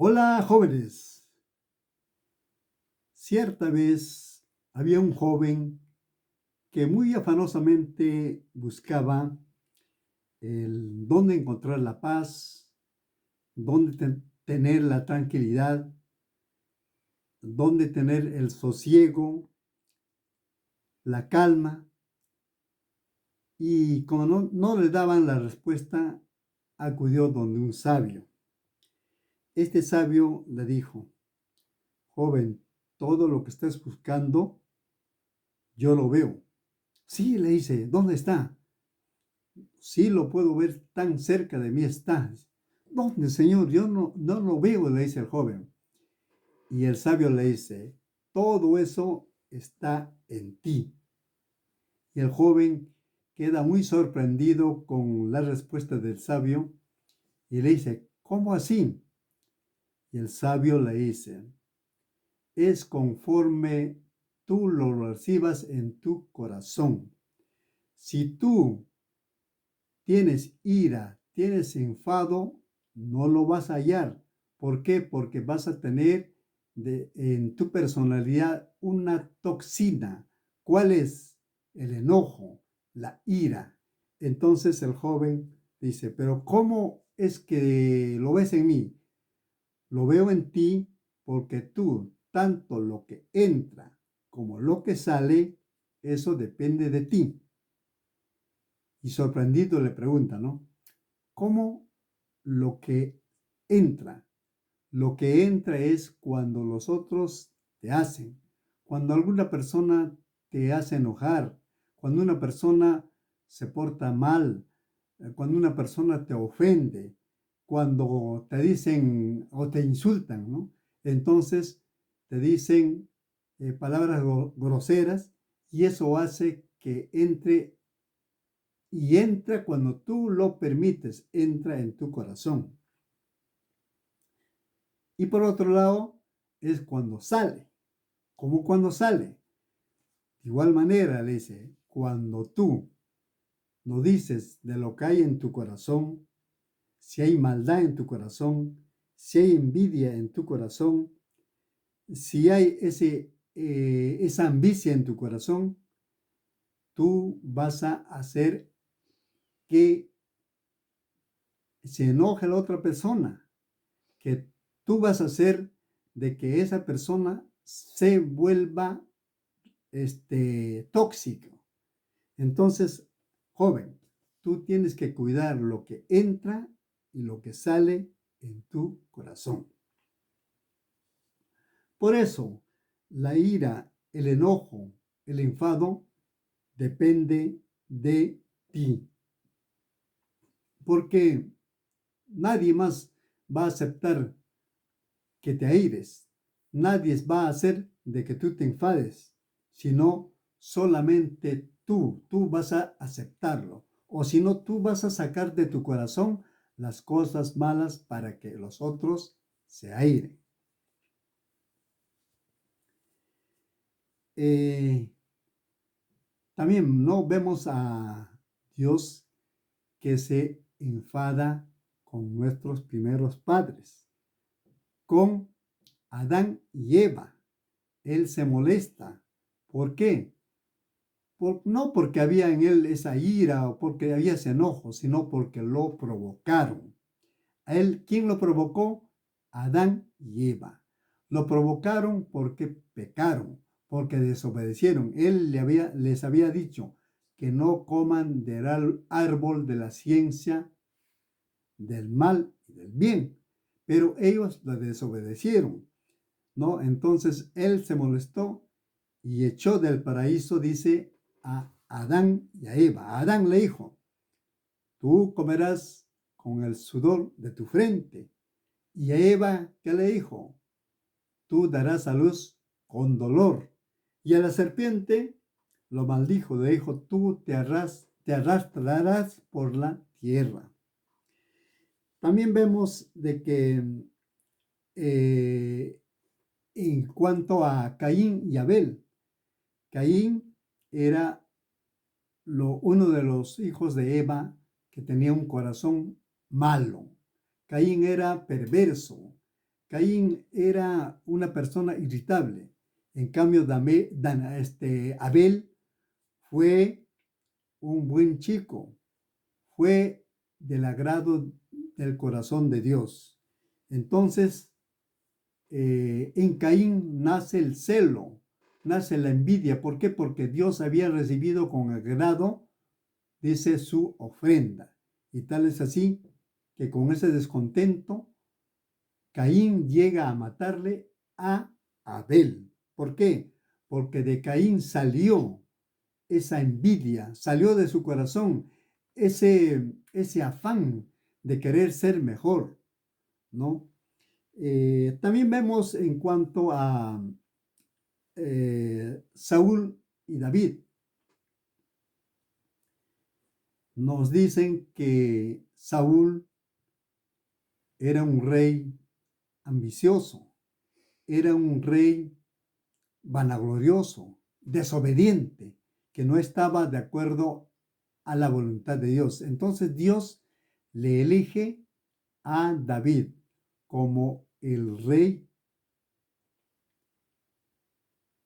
Hola, jóvenes. Cierta vez había un joven que muy afanosamente buscaba el dónde encontrar la paz, dónde tener la tranquilidad, dónde tener el sosiego, la calma. Y como no le daban la respuesta, acudió donde un sabio. Este sabio le dijo: joven, todo lo que estás buscando, yo lo veo. Sí, le dice, ¿dónde está? Sí, lo puedo ver, tan cerca de mí está. ¿Dónde, señor? Yo no lo veo, le dice el joven. Y el sabio le dice: todo eso está en ti. Y el joven queda muy sorprendido con la respuesta del sabio y le dice: ¿cómo así? Y el sabio le dice: es conforme tú lo recibas en tu corazón. Si tú tienes ira, tienes enfado, no lo vas a hallar. ¿Por qué? Porque vas a tener en tu personalidad una toxina. ¿Cuál es? El enojo, la ira. Entonces el joven dice: pero ¿cómo es que lo ves en mí? Lo veo en ti porque tú, tanto lo que entra como lo que sale, eso depende de ti. Y sorprendido le pregunta, ¿no? ¿Cómo lo que entra? Lo que entra es cuando los otros te hacen, cuando alguna persona te hace enojar, cuando una persona se porta mal, cuando una persona te ofende, cuando te dicen o te insultan, ¿no? Entonces te dicen palabras groseras y eso hace que entre, y entra cuando tú lo permites, entra en tu corazón. Y por otro lado, es cuando sale. ¿Cómo cuando sale? De igual manera, le dice, cuando tú no dices de lo que hay en tu corazón, si hay maldad en tu corazón, si hay envidia en tu corazón, si hay esa ambición en tu corazón, tú vas a hacer que se enoje la otra persona, que tú vas a hacer de que esa persona se vuelva tóxico. Entonces, joven, tú tienes que cuidar lo que entra y lo que sale en tu corazón. Por eso, la ira, el enojo, el enfado depende de ti. Porque nadie más va a aceptar que te aires. Nadie va a hacer de que tú te enfades, sino solamente tú vas a aceptarlo. O si no, tú vas a sacar de tu corazón las cosas malas para que los otros se airen. Eh, También no vemos a Dios que se enfada con nuestros primeros padres, con Adán y Eva. Él se molesta. ¿Por qué? No porque había en él esa ira o porque había ese enojo, sino porque lo provocaron. A él, ¿quién lo provocó? Adán y Eva. Lo provocaron porque pecaron, porque desobedecieron. Él les había dicho que no coman del árbol de la ciencia del mal y del bien, pero ellos lo desobedecieron, ¿no? Entonces él se molestó y echó del paraíso, dice, a Adán y a Eva. A Adán le dijo: tú comerás con el sudor de tu frente. Y a Eva, ¿qué le dijo? Tú darás a luz con dolor. Y a la serpiente lo maldijo, le dijo: tú te arrastrarás por la tierra. También vemos de que eh, en cuanto a Caín y Abel, Caín era uno de los hijos de Eva que tenía un corazón malo. Caín era perverso. Caín era una persona irritable. En cambio, Abel fue un buen chico, fue del agrado del corazón de Dios. Entonces, en Caín nace el celo, nace la envidia. ¿Por qué? Porque Dios había recibido con agrado, dice, su ofrenda. Y tal es así que con ese descontento, Caín llega a matarle a Abel. ¿Por qué? Porque de Caín salió esa envidia, salió de su corazón ese afán de querer ser mejor, ¿no? También vemos en cuanto a Saúl y David. Nos dicen que Saúl era un rey ambicioso, era un rey vanaglorioso, desobediente, que no estaba de acuerdo a la voluntad de Dios. Entonces Dios le elige a David como el rey.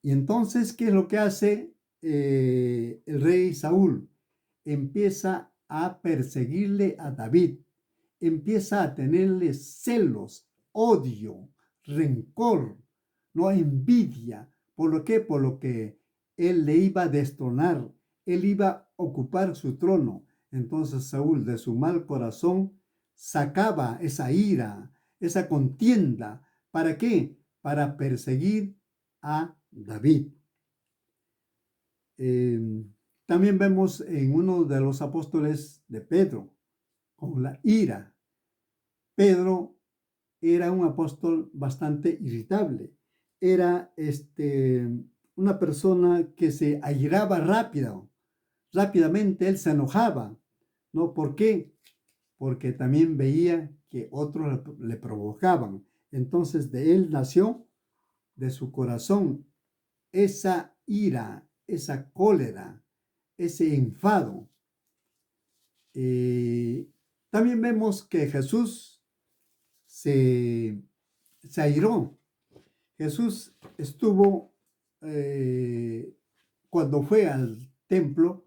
Y entonces, ¿qué es lo que hace el rey Saúl? Empieza a perseguirle a David, empieza a tenerle celos, odio, rencor, no envidia. ¿Por lo qué? Por lo que él le iba a destronar, él iba a ocupar su trono. Entonces Saúl, de su mal corazón, sacaba esa ira, esa contienda. ¿Para qué? Para perseguir a David. También vemos en uno de los apóstoles de Pedro, con la ira. Pedro era un apóstol bastante irritable. Era una persona que se airaba rápidamente él se enojaba. ¿No? ¿Por qué? Porque también veía que otros le provocaban. Entonces de él nació, de su corazón, esa ira, esa cólera, ese enfado. También vemos que Jesús se airó. Jesús estuvo, cuando fue al templo,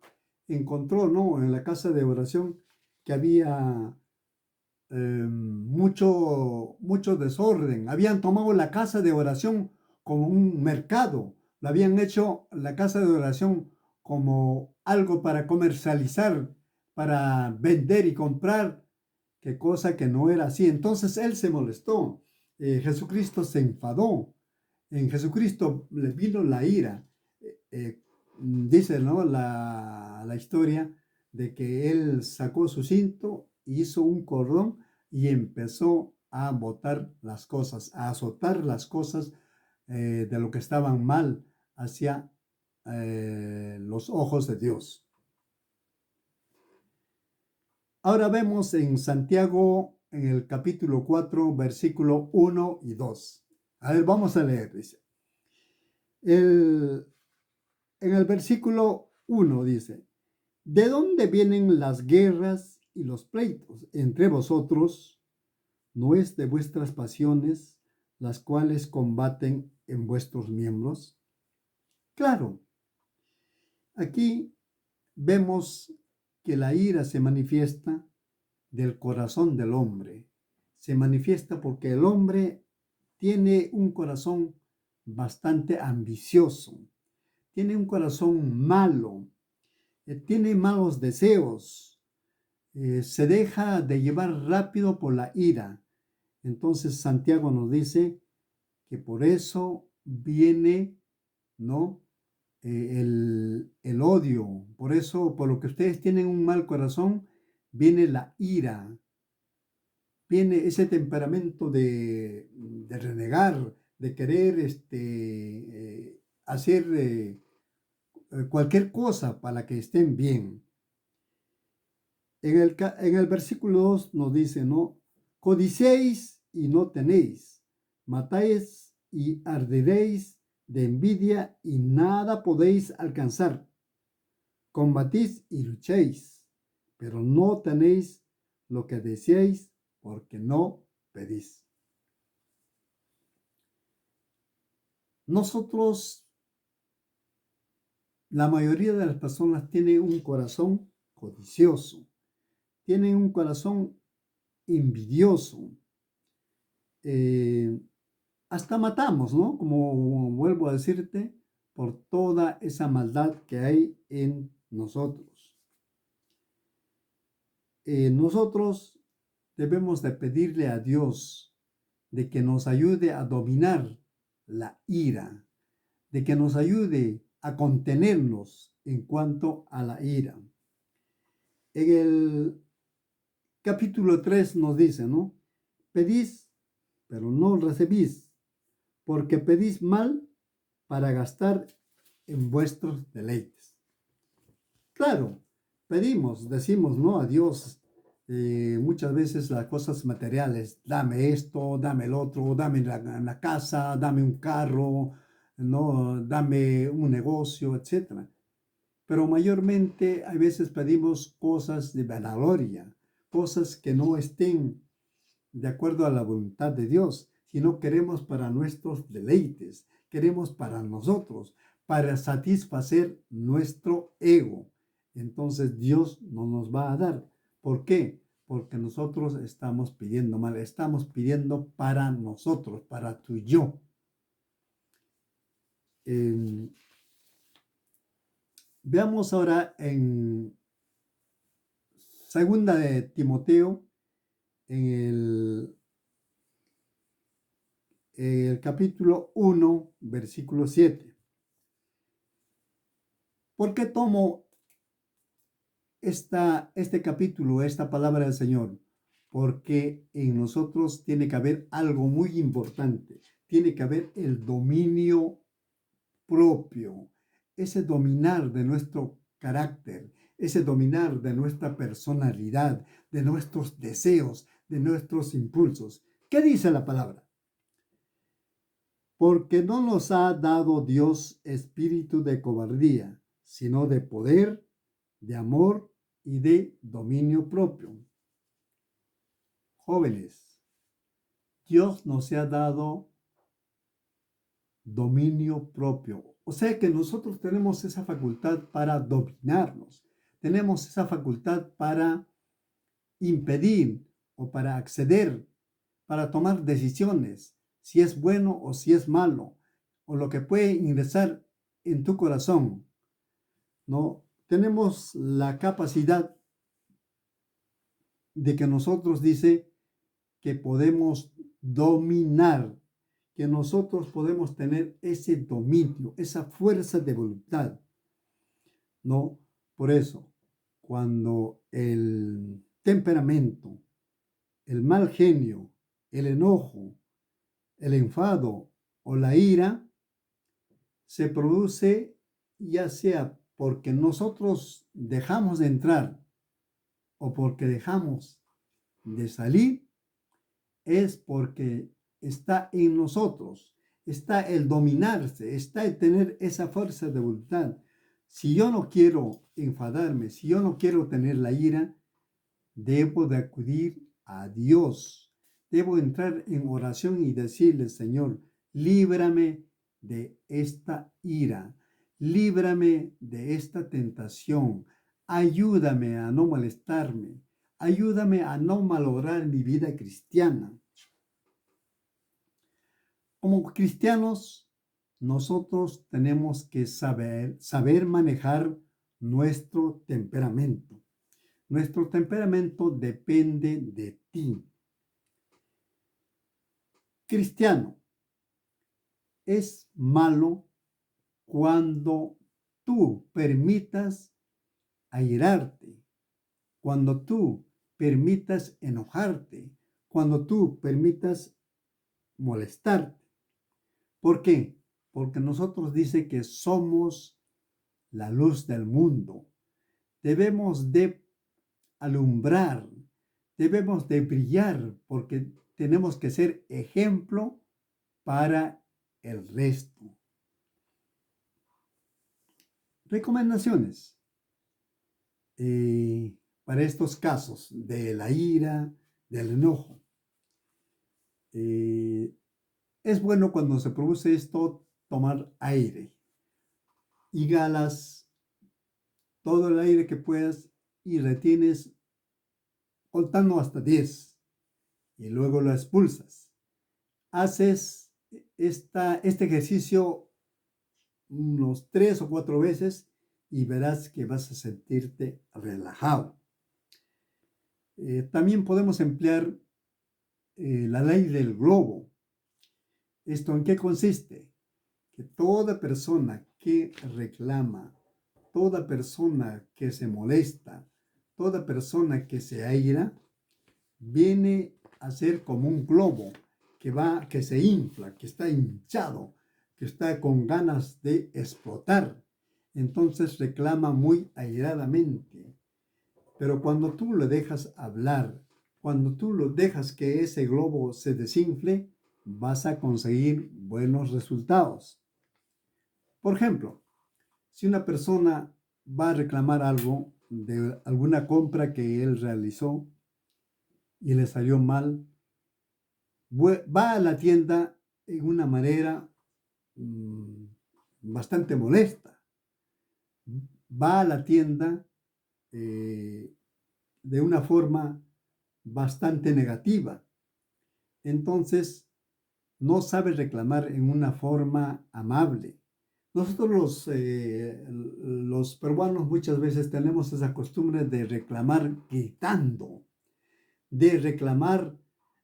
encontró, ¿no?, en la casa de oración que había mucho desorden. Habían tomado la casa de oración como un mercado. Lo habían hecho la casa de oración como algo para comercializar, para vender y comprar, qué cosa que no era así. Entonces él se molestó. Jesucristo se enfadó. En Jesucristo le vino la ira. Dice, ¿no?, la historia de que él sacó su cinto, hizo un cordón y empezó a botar las cosas, a azotar las cosas de lo que estaban mal hacia los ojos de Dios. Ahora vemos en Santiago, en el capítulo 4, versículo 1 y 2. A ver, vamos a leer, dice. En el versículo 1 dice: ¿de dónde vienen las guerras y los pleitos entre vosotros? ¿No es de vuestras pasiones las cuales combaten en vuestros miembros? Claro, aquí vemos que la ira se manifiesta del corazón del hombre. Se manifiesta porque el hombre tiene un corazón bastante ambicioso, tiene un corazón malo, tiene malos deseos, se deja de llevar rápido por la ira. Entonces Santiago nos dice que por eso viene, ¿no?, el odio. Por eso, por lo que ustedes tienen un mal corazón, viene la ira, viene ese temperamento de renegar, de querer hacer cualquier cosa para que estén bien. En el versículo 2 nos dice, ¿no? Codiciéis y no tenéis, matáis y arderéis de envidia y nada podéis alcanzar. Combatís y luchéis, pero no tenéis lo que deseáis porque no pedís. Nosotros, la mayoría de las personas tienen un corazón codicioso, tienen un corazón envidioso. Eh, Hasta matamos, ¿no? Como vuelvo a decirte, por toda esa maldad que hay en nosotros. Nosotros debemos de pedirle a Dios de que nos ayude a dominar la ira, de que nos ayude a contenernos en cuanto a la ira. En el capítulo 3 nos dice, ¿no? Pedís, pero no recibís, porque pedís mal para gastar en vuestros deleites. Claro, pedimos, decimos no a Dios muchas veces las cosas materiales, dame esto, dame el otro, dame la casa, dame un carro, no, dame un negocio, etcétera. Pero mayormente a veces pedimos cosas de vanagloria, cosas que no estén de acuerdo a la voluntad de Dios, sino queremos para nuestros deleites, queremos para nosotros, para satisfacer nuestro ego. Entonces Dios no nos va a dar. ¿Por qué? Porque nosotros estamos pidiendo mal, estamos pidiendo para nosotros, para tu yo. Veamos ahora en segunda de Timoteo, en el capítulo 1, versículo 7. ¿Por qué tomo este capítulo, esta palabra del Señor? Porque en nosotros tiene que haber algo muy importante. Tiene que haber el dominio propio, ese dominar de nuestro carácter, ese dominar de nuestra personalidad, de nuestros deseos, de nuestros impulsos. ¿Qué dice la palabra? Porque no nos ha dado Dios espíritu de cobardía, sino de poder, de amor y de dominio propio. Jóvenes, Dios nos ha dado dominio propio. O sea que nosotros tenemos esa facultad para dominarnos, tenemos esa facultad para impedir o para acceder, para tomar decisiones, si es bueno o si es malo, o lo que puede ingresar en tu corazón, ¿no? Tenemos la capacidad de que nosotros dice que podemos dominar, que nosotros podemos tener ese dominio, esa fuerza de voluntad, ¿no? Por eso, cuando el temperamento, el mal genio, el enojo, el enfado o la ira se produce ya sea porque nosotros dejamos de entrar o porque dejamos de salir, es porque está en nosotros, está el dominarse, está el tener esa fuerza de voluntad. Si yo no quiero enfadarme, si yo no quiero tener la ira, debo de acudir a Dios. Debo entrar en oración y decirle, Señor, líbrame de esta ira, líbrame de esta tentación, ayúdame a no molestarme, ayúdame a no malograr mi vida cristiana. Como cristianos, nosotros tenemos que saber manejar nuestro temperamento. Nuestro temperamento depende de ti. Cristiano, es malo cuando tú permitas airarte, cuando tú permitas enojarte, cuando tú permitas molestarte. ¿Por qué? Porque nosotros dice que somos la luz del mundo. Debemos de alumbrar, debemos de brillar, porque tenemos que ser ejemplo para el resto. Recomendaciones para estos casos de la ira, del enojo. Es bueno cuando se produce esto tomar aire. Inhalas todo el aire que puedas y retienes contando hasta 10 y luego lo expulsas. Haces este ejercicio unos 3 o 4 veces y verás que vas a sentirte relajado. También podemos emplear la ley del globo. ¿Esto en qué consiste? Que toda persona que reclama, toda persona que se molesta, toda persona que se aira, viene a ser como un globo que se infla, que está hinchado, que está con ganas de explotar. Entonces reclama muy airadamente. Pero cuando tú le dejas hablar, cuando tú lo dejas que ese globo se desinfle, vas a conseguir buenos resultados. Por ejemplo, si una persona va a reclamar algo de alguna compra que él realizó y le salió mal, va a la tienda en una manera bastante molesta. Va a la tienda de una forma bastante negativa. Entonces, no sabe reclamar en una forma amable. Nosotros los peruanos muchas veces tenemos esa costumbre de reclamar gritando, de reclamar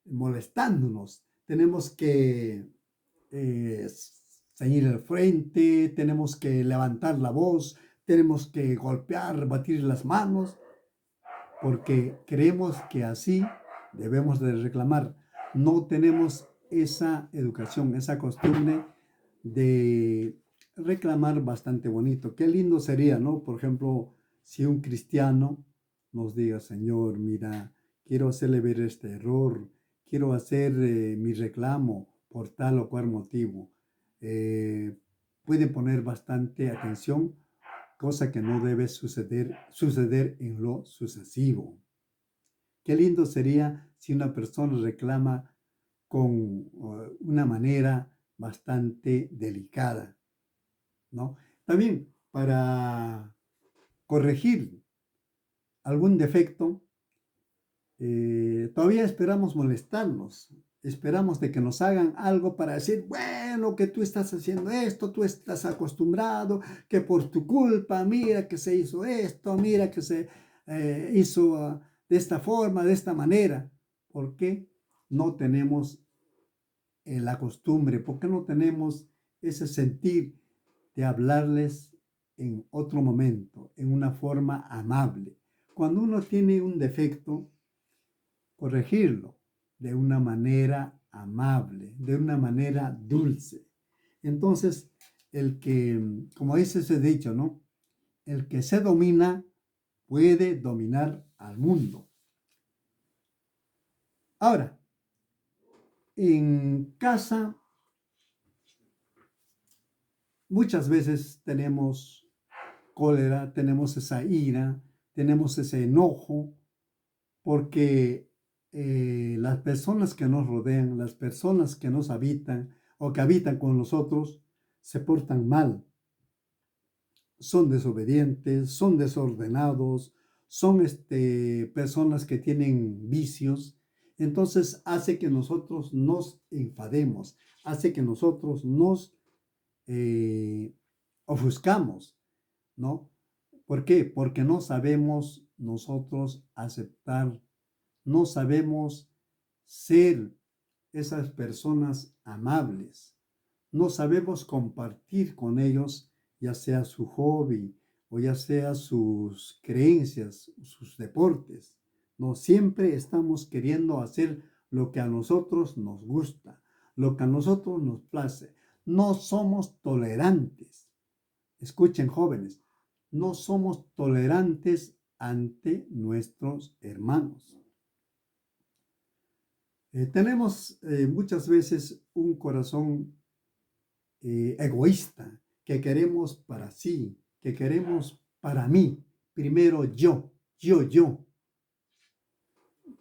molestándonos. Tenemos que ceñir el frente, tenemos que levantar la voz, tenemos que golpear, batir las manos, porque creemos que así debemos de reclamar. No tenemos esa educación, esa costumbre de reclamar bastante bonito. Qué lindo sería, ¿no? Por ejemplo, si un cristiano nos diga, Señor, mira, quiero hacerle ver este error, quiero hacer mi reclamo por tal o cual motivo. Pueden poner bastante atención, cosa que no debe suceder en lo sucesivo. Qué lindo sería si una persona reclama con una manera bastante delicada, ¿no? También para corregir algún defecto, todavía esperamos molestarnos, esperamos de que nos hagan algo para decir, bueno, que tú estás haciendo esto, tú estás acostumbrado, que por tu culpa, mira que se hizo esto, mira que se hizo de esta forma, de esta manera. ¿Por qué no tenemos la costumbre? ¿Por qué no tenemos ese sentir de hablarles en otro momento, en una forma amable? Cuando uno tiene un defecto, corregirlo de una manera amable, de una manera dulce. Entonces, como dice ese dicho, ¿no? El que se domina puede dominar al mundo. Ahora, en casa, muchas veces tenemos cólera, tenemos esa ira, tenemos ese enojo, porque las personas que nos rodean, las personas que nos habitan o que habitan con nosotros, se portan mal. Son desobedientes, son desordenados, son personas que tienen vicios. Entonces hace que nosotros nos enfademos, hace que nosotros nos ofuscamos, ¿no? ¿Por qué? Porque no sabemos nosotros aceptar, no sabemos ser esas personas amables, no sabemos compartir con ellos, ya sea su hobby o ya sea sus creencias, sus deportes. No siempre estamos queriendo hacer lo que a nosotros nos gusta, lo que a nosotros nos place. No somos tolerantes. Escuchen, jóvenes, no somos tolerantes ante nuestros hermanos. Tenemos muchas veces un corazón egoísta, que queremos para sí, que queremos para mí. Primero yo.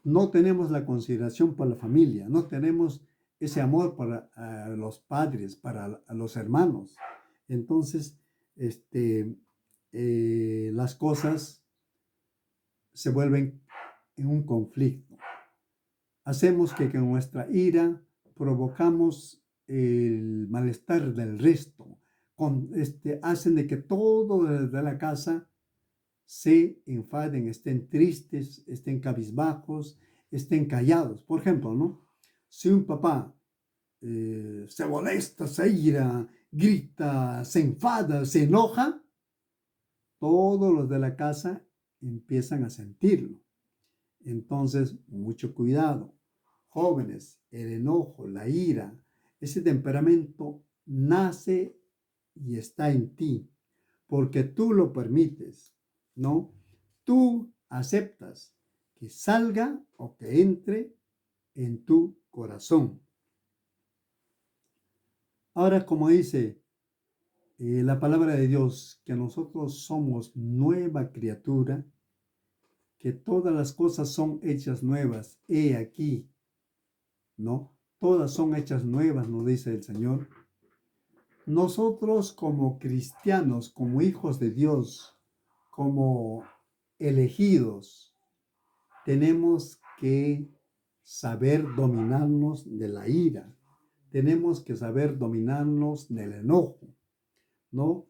No tenemos la consideración por la familia, no tenemos ese amor para los padres, para los hermanos. Entonces, las cosas se vuelven en un conflicto. Hacemos que con nuestra ira provocamos el malestar del resto. Hacen de que todo de la casa se enfaden, estén tristes, estén cabizbajos, estén callados. Por ejemplo, ¿no? Si un papá se molesta, se ira, grita, se enfada, se enoja, todos los de la casa empiezan a sentirlo. Entonces, mucho cuidado. Jóvenes, el enojo, la ira, ese temperamento nace y está en ti, porque tú lo permites, ¿no? Tú aceptas que salga o que entre en tu corazón. Ahora, como dice la palabra de Dios, que nosotros somos nueva criatura, que todas las cosas son hechas nuevas. He aquí, ¿no? Todas son hechas nuevas, nos dice el Señor. Nosotros como cristianos, como hijos de Dios, como elegidos, tenemos que saber dominarnos de la ira. Tenemos que saber dominarnos del enojo, ¿no?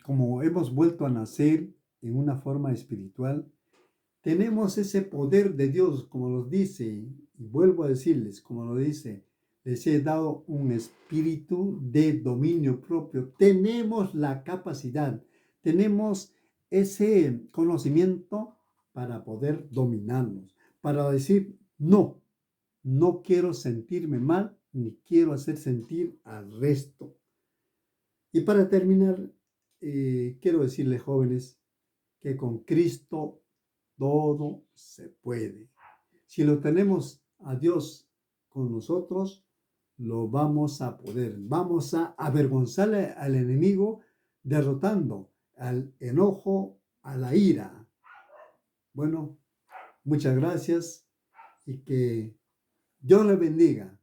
Como hemos vuelto a nacer en una forma espiritual, tenemos ese poder de Dios, como nos dice, y vuelvo a decirles, como lo dice, les he dado un espíritu de dominio propio. Tenemos la capacidad, tenemos ese conocimiento para poder dominarnos, para decir, no, no quiero sentirme mal, ni quiero hacer sentir al resto. Y para terminar, quiero decirles, jóvenes, que con Cristo todo se puede. Si lo tenemos a Dios con nosotros, lo vamos a poder. Vamos a avergonzarle al enemigo derrotando al enojo, a la ira. Bueno, muchas gracias y que Dios le bendiga.